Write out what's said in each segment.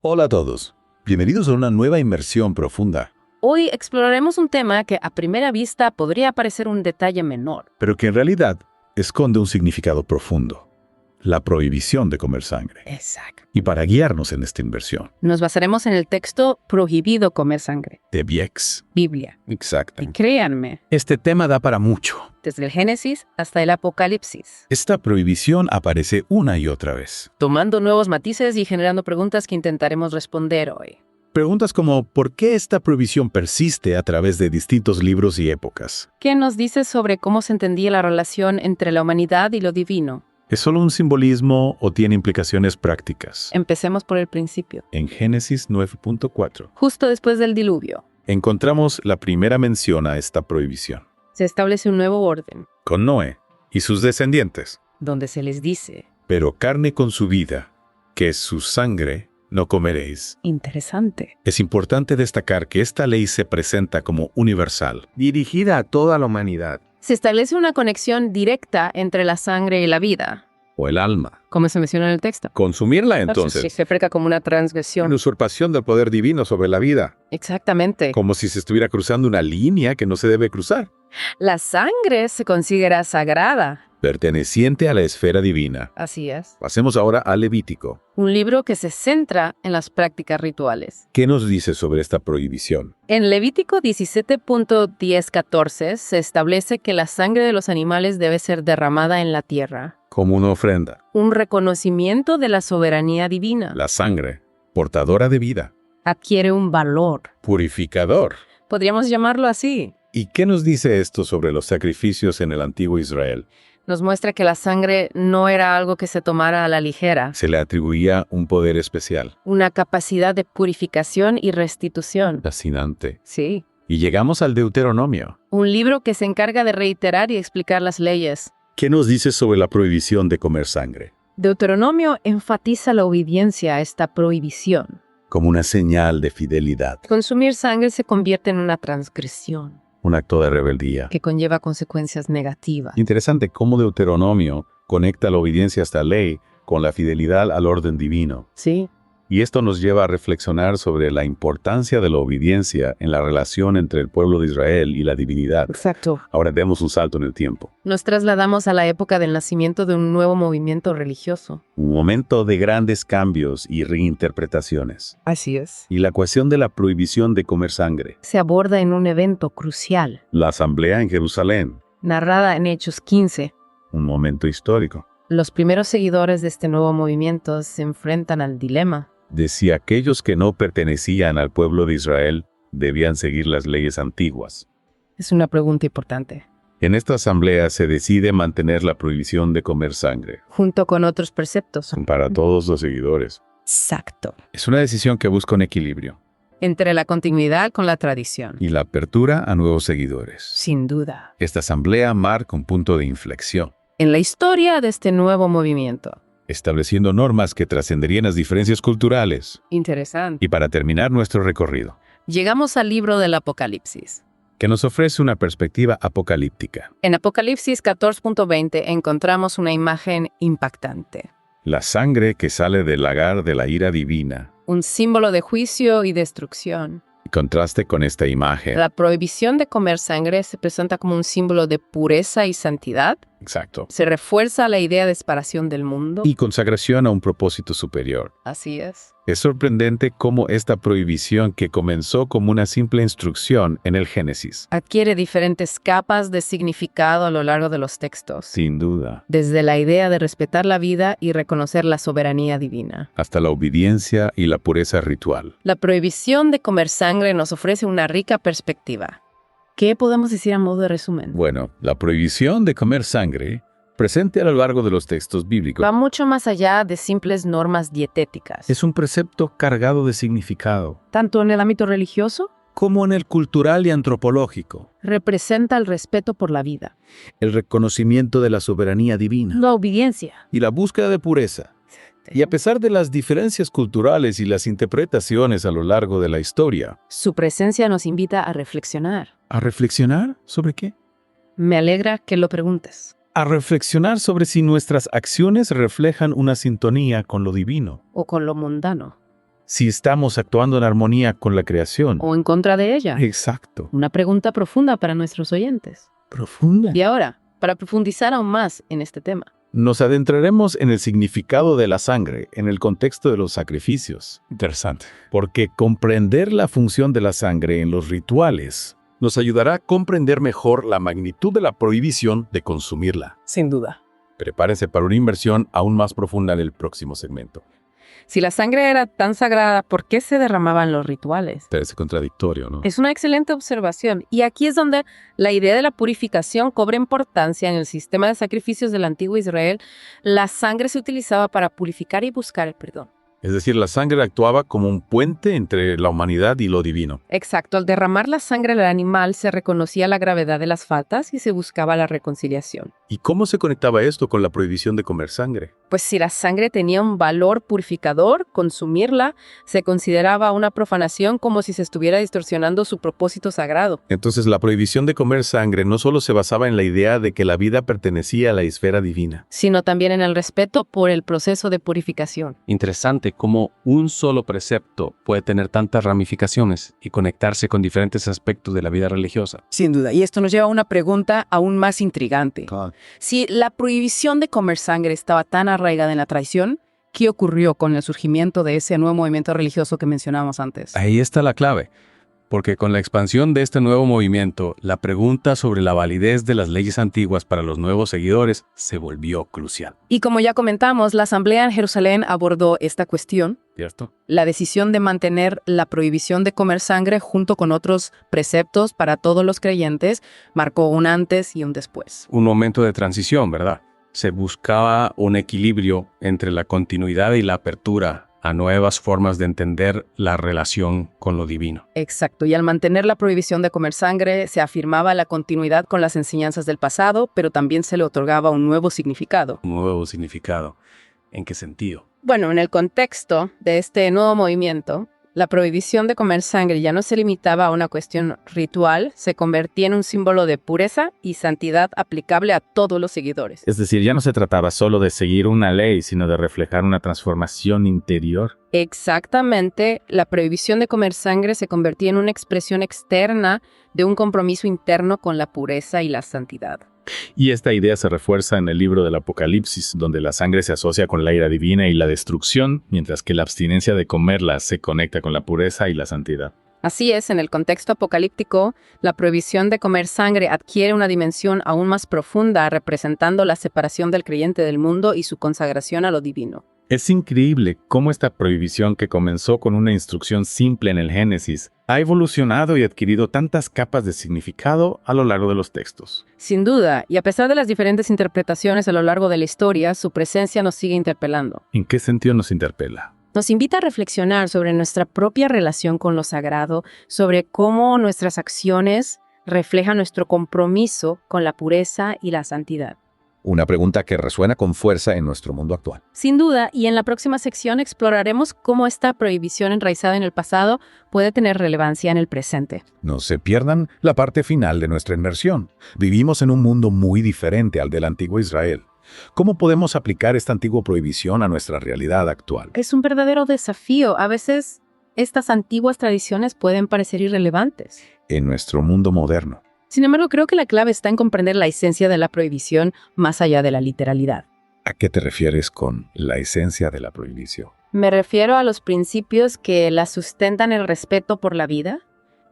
Hola a todos. Bienvenidos a una nueva inmersión profunda, Hoy exploraremos un tema que a primera vista podría parecer un detalle menor. pero que en realidad esconde un significado profundo: la prohibición de comer sangre. Exacto. Y para guiarnos en esta inversión, Nos basaremos en el texto Prohibido comer sangre, de Viex. Biblia. Exacto. Y créanme, Este tema da para mucho. desde el Génesis hasta el Apocalipsis, Esta prohibición aparece una y otra vez. tomando nuevos matices y generando preguntas que intentaremos responder hoy. Preguntas como ¿por qué esta prohibición persiste a través de distintos libros y épocas? ¿Qué nos dice sobre cómo se entendía la relación entre la humanidad y lo divino? ¿Es solo un simbolismo o tiene implicaciones prácticas? Empecemos por el principio. En Génesis 9.4 Justo después del diluvio, encontramos la primera mención a esta prohibición, se establece un nuevo orden, con Noé y sus descendientes. donde se les dice, Pero carne con su vida, que es su sangre, no comeréis. interesante, Es importante destacar que esta ley se presenta como universal. dirigida a toda la humanidad. se establece una conexión directa entre la sangre y la vida, O el alma. como se menciona en el texto. Consumirla Sí, se aplica como una Una transgresión. usurpación del poder divino sobre la vida. Exactamente. Como si se estuviera cruzando una línea que no se debe cruzar. La sangre se considera sagrada. Perteneciente a la esfera divina. Así es. Pasemos ahora a Levítico. Un libro que se centra en las prácticas rituales. ¿Qué nos dice sobre esta prohibición? En Levítico 17.10-14 se establece que la sangre de los animales debe ser derramada en la tierra. Como una ofrenda. Un reconocimiento de la soberanía divina. La sangre, portadora de vida, Adquiere un valor. purificador. Podríamos llamarlo así. ¿Y qué nos dice esto sobre los sacrificios en el antiguo Israel? Nos muestra que la sangre no era algo que se tomara a la ligera. Se le atribuía un poder especial. Una capacidad de purificación y restitución. Fascinante. Sí. Y llegamos al Deuteronomio. Un libro que se encarga de reiterar y explicar las leyes. ¿Qué nos dice sobre la prohibición de comer sangre? Deuteronomio enfatiza la obediencia a esta prohibición. Como una señal de fidelidad, Consumir sangre se convierte en una transgresión un acto de rebeldía. que conlleva consecuencias negativas. Interesante cómo Deuteronomio conecta la obediencia a esta ley con la fidelidad al orden divino. Sí. Y esto nos lleva a reflexionar sobre la importancia de la obediencia en la relación entre el pueblo de Israel y la divinidad. Exacto. Ahora demos un salto en el tiempo. Nos trasladamos a la época del nacimiento de un nuevo movimiento religioso. Un momento de grandes cambios y reinterpretaciones. Así es. Y la cuestión de la prohibición de comer sangre. Se aborda en un evento crucial, La asamblea en Jerusalén. narrada en Hechos 15. Un momento histórico. Los primeros seguidores de este nuevo movimiento se enfrentan al dilema. De si aquellos que no pertenecían al pueblo de Israel debían seguir las leyes antiguas. Es una pregunta importante. En esta asamblea se decide mantener la prohibición de comer sangre Junto con otros preceptos. para todos los seguidores. Exacto. Es una decisión que busca un equilibrio Entre la continuidad con la tradición. y la apertura a nuevos seguidores. Sin duda. Esta asamblea marca un punto de inflexión, En la historia de este nuevo movimiento. estableciendo normas que trascenderían las diferencias culturales. Interesante. Y para terminar nuestro recorrido, Llegamos al libro del Apocalipsis. que nos ofrece una perspectiva apocalíptica. En Apocalipsis 14.20 encontramos una imagen impactante. La sangre que sale del lagar de la ira divina. Un símbolo de juicio y destrucción. En contraste con esta imagen. La prohibición de comer sangre se presenta como un símbolo de pureza y santidad. Exacto. Se refuerza la idea de separación del mundo. Y consagración a un propósito superior. Así es. Es sorprendente cómo esta prohibición, que comenzó como una simple instrucción en el Génesis, Adquiere diferentes capas de significado a lo largo de los textos. sin duda, Desde la idea de respetar la vida y reconocer la soberanía divina. hasta la obediencia y la pureza ritual. La prohibición de comer sangre nos ofrece una rica perspectiva. ¿Qué podemos decir a modo de resumen? Bueno, la prohibición de comer sangre, presente a lo largo de los textos bíblicos, Va mucho más allá de simples normas dietéticas. es un precepto cargado de significado, Tanto en el ámbito religioso, como en el cultural y antropológico. representa el respeto por la vida, El reconocimiento de la soberanía divina la obediencia. y la búsqueda de pureza. Y a pesar de las diferencias culturales y las interpretaciones a lo largo de la historia, Su presencia nos invita a reflexionar. ¿a reflexionar sobre qué? Me alegra que lo preguntes. A reflexionar sobre si nuestras acciones reflejan una sintonía con lo divino. O con lo mundano. si estamos actuando en armonía con la creación. ¿O en contra de ella? Exacto. Una pregunta profunda para nuestros oyentes. Profunda. Y ahora, para profundizar aún más en este tema. Nos adentraremos en el significado de la sangre en el contexto de los sacrificios. Interesante. Porque comprender la función de la sangre en los rituales Nos ayudará a comprender mejor la magnitud de la prohibición de consumirla. Sin duda. Prepárense para una inmersión aún más profunda en el próximo segmento. Si la sangre era tan sagrada, ¿por qué se derramaban los rituales? Parece contradictorio, ¿no? Es una excelente observación. Y aquí es donde la idea de la purificación cobra importancia en el sistema de sacrificios del antiguo Israel. La sangre se utilizaba para purificar y buscar el perdón. Es decir, la sangre actuaba como un puente entre la humanidad y lo divino. Exacto, al derramar la sangre del animal se reconocía la gravedad de las faltas y se buscaba la reconciliación. ¿Y cómo se conectaba esto con la prohibición de comer sangre? Pues si la sangre tenía un valor purificador, consumirla se consideraba una profanación, como si se estuviera distorsionando su propósito sagrado. Entonces, la prohibición de comer sangre no solo se basaba en la idea de que la vida pertenecía a la esfera divina, Sino también en el respeto por el proceso de purificación. Interesante cómo un solo precepto puede tener tantas ramificaciones y conectarse con diferentes aspectos de la vida religiosa. Sin duda. Y esto nos lleva a una pregunta aún más intrigante. Si la prohibición de comer sangre estaba tan arraigada en la tradición, ¿qué ocurrió con el surgimiento de ese nuevo movimiento religioso que mencionábamos antes? Ahí está la clave, porque con la expansión de este nuevo movimiento, la pregunta sobre la validez de las leyes antiguas para los nuevos seguidores se volvió crucial. Y como ya comentamos, la Asamblea en Jerusalén abordó esta cuestión. ¿Cierto? La decisión de mantener la prohibición de comer sangre junto con otros preceptos para todos los creyentes marcó un antes y un después. Un momento de transición, ¿verdad? Se buscaba un equilibrio entre la continuidad y la apertura a nuevas formas de entender la relación con lo divino. Exacto, y al mantener la prohibición de comer sangre, se afirmaba la continuidad con las enseñanzas del pasado, pero también se le otorgaba un nuevo significado. Un nuevo significado. ¿En qué sentido? Bueno, en el contexto de este nuevo movimiento, la prohibición de comer sangre ya no se limitaba a una cuestión ritual, se convertía en un símbolo de pureza y santidad aplicable a todos los seguidores. Es decir, ya no se trataba solo de seguir una ley, sino de reflejar una transformación interior. Exactamente, la prohibición de comer sangre se convertía en una expresión externa de un compromiso interno con la pureza y la santidad. Y esta idea se refuerza en el libro del Apocalipsis, donde la sangre se asocia con la ira divina y la destrucción, mientras que la abstinencia de comerla se conecta con la pureza y la santidad. Así es, en el contexto apocalíptico, la prohibición de comer sangre adquiere una dimensión aún más profunda, representando la separación del creyente del mundo y su consagración a lo divino. Es increíble cómo esta prohibición, que comenzó con una instrucción simple en el Génesis, ha evolucionado y adquirido tantas capas de significado a lo largo de los textos. Sin duda, y a pesar de las diferentes interpretaciones a lo largo de la historia, su presencia nos sigue interpelando. ¿En qué sentido nos interpela? Nos invita a reflexionar sobre nuestra propia relación con lo sagrado, sobre cómo nuestras acciones reflejan nuestro compromiso con la pureza y la santidad. Una pregunta que resuena con fuerza en nuestro mundo actual. Sin duda, y en la próxima sección exploraremos cómo esta prohibición enraizada en el pasado puede tener relevancia en el presente. No se pierdan la parte final de nuestra inmersión. Vivimos en un mundo muy diferente al del antiguo Israel. ¿Cómo podemos aplicar esta antigua prohibición a nuestra realidad actual? Es un verdadero desafío. A veces, estas antiguas tradiciones pueden parecer irrelevantes. En nuestro mundo moderno. Sin embargo, creo que la clave está en comprender la esencia de la prohibición más allá de la literalidad. ¿A qué te refieres con la esencia de la prohibición? Me refiero a los principios que la sustentan: el respeto por la vida,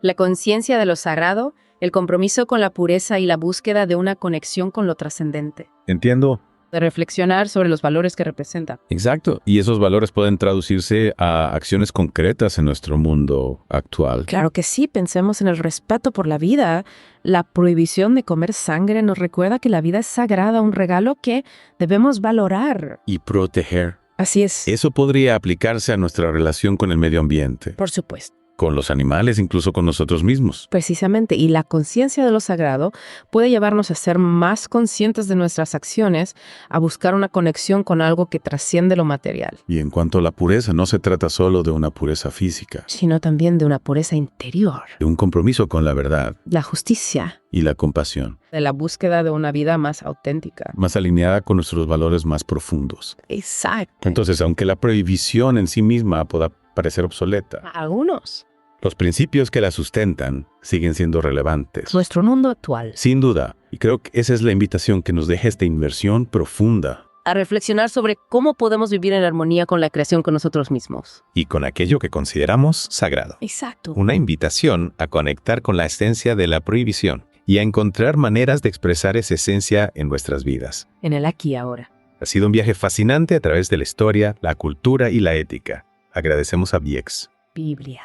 la conciencia de lo sagrado, el compromiso con la pureza y la búsqueda de una conexión con lo trascendente. Entiendo. De reflexionar sobre los valores que representa. Exacto, y esos valores pueden traducirse a acciones concretas en nuestro mundo actual. Claro que sí, pensemos en el respeto por la vida. La prohibición de comer sangre nos recuerda que la vida es sagrada, un regalo que debemos valorar. Y proteger. Así es. Eso podría aplicarse a nuestra relación con el medio ambiente, Por supuesto. con los animales, incluso con nosotros mismos. Precisamente, y la conciencia de lo sagrado puede llevarnos a ser más conscientes de nuestras acciones, a buscar una conexión con algo que trasciende lo material, Y en cuanto a la pureza, no se trata solo de una pureza física, sino también de una pureza interior, de un compromiso con la verdad la justicia, y la compasión, de la búsqueda de una vida más auténtica. más alineada con nuestros valores más profundos. Exacto. Entonces, aunque la prohibición en sí misma pueda parecer obsoleta. Algunos. Los principios que la sustentan siguen siendo relevantes. Nuestro mundo actual. Sin duda. Y creo que esa es la invitación que nos deja esta inmersión profunda. A reflexionar sobre cómo podemos vivir en armonía con la creación con nosotros mismos. Y con aquello que consideramos sagrado. Exacto. Una invitación a conectar con la esencia de la prohibición y a encontrar maneras de expresar esa esencia en nuestras vidas. En el aquí y ahora. Ha sido un viaje fascinante a través de la historia, la cultura y la ética. Agradecemos a Viex Biblia.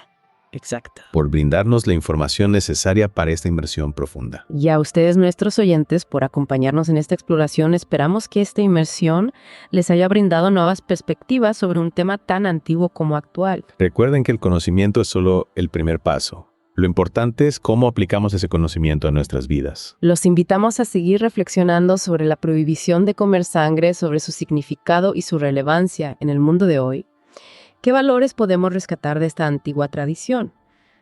Exacto. por brindarnos la información necesaria para esta inmersión profunda. Y a ustedes, nuestros oyentes, por acompañarnos en esta exploración. Esperamos que esta inmersión les haya brindado nuevas perspectivas sobre un tema tan antiguo como actual. Recuerden que el conocimiento es solo el primer paso. Lo importante es cómo aplicamos ese conocimiento a nuestras vidas. Los invitamos a seguir reflexionando sobre la prohibición de comer sangre, sobre su significado y su relevancia en el mundo de hoy. ¿Qué valores podemos rescatar de esta antigua tradición?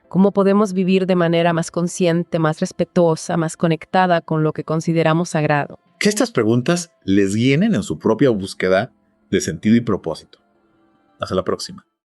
¿Cómo podemos vivir de manera más consciente, más respetuosa, más conectada con lo que consideramos sagrado? Que estas preguntas les guíen en su propia búsqueda de sentido y propósito. Hasta la próxima.